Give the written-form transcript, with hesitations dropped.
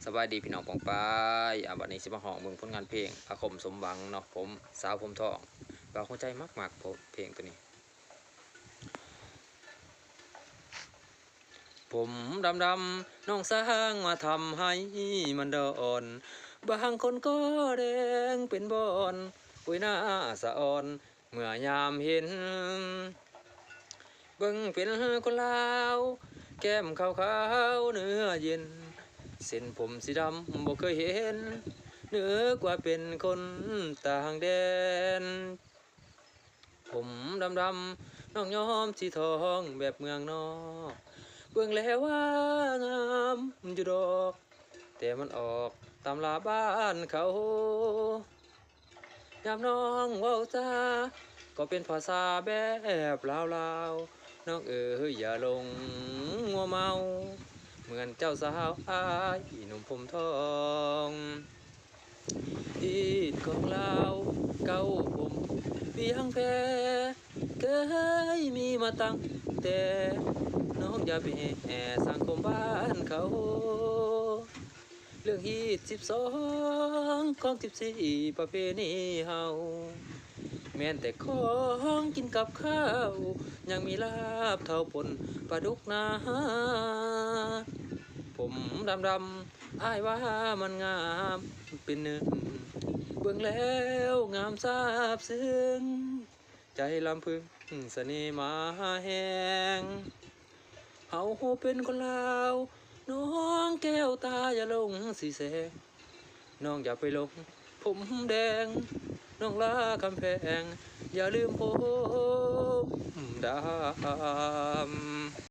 สบายดีพี่น้องปองปายวันนี้สิมาห้องเมืองผลงานเพลงอาคมสมหวังเนาะผมสาวผมทองบาหัวใจมากๆเพลงตัวนี้ผมดำน้องสร้างมาทำให้มันดอนบางคนก็แดงเป็นบอนปุยหน้าสะอ่อนเมื่อยามเห็นเบิ่งเป็นคนลาวแก้มขาวๆเนื้อเย็นเส้นผมสีดำบ่เคยเห็นเนื้อกว่าเป็นคนต่างแดนผมดำน้องยอมสีทองแบบเมืองนอกเบิ่งแล้วว่างามอยู่ดอกแต่มันออกตามลาบ้านเขายามน้องเว้าจาก็เป็นภาษาแบบลาวๆน้องอย่าลงงัวเมาเหมือนเจ้าสาวอายหนุ่มผมทองอีดของเราเก้าผมเพียงแพ้เคยมีมาตั้งแต่น้องอย่าไปแห่สังคมบ้านเขาเรื่องฮีต12ของ14ประเพณีเฮาแม้นแต่ของกินกับข้าวยังมีลาบเท่าปนปลาดุกนาผมดำอ้ายว่ามันงามเป็นหนึ่งเบิ่งแล้วงามซาบซึ้งใจลำพึงเสน่ห์มาแหงเฮาเป็นคนลาวน้องแก้วตาอย่าลงสีแสงน้องอย่าไปลงผมแดงน้องลาคำแพงอย่าลืมผมดำ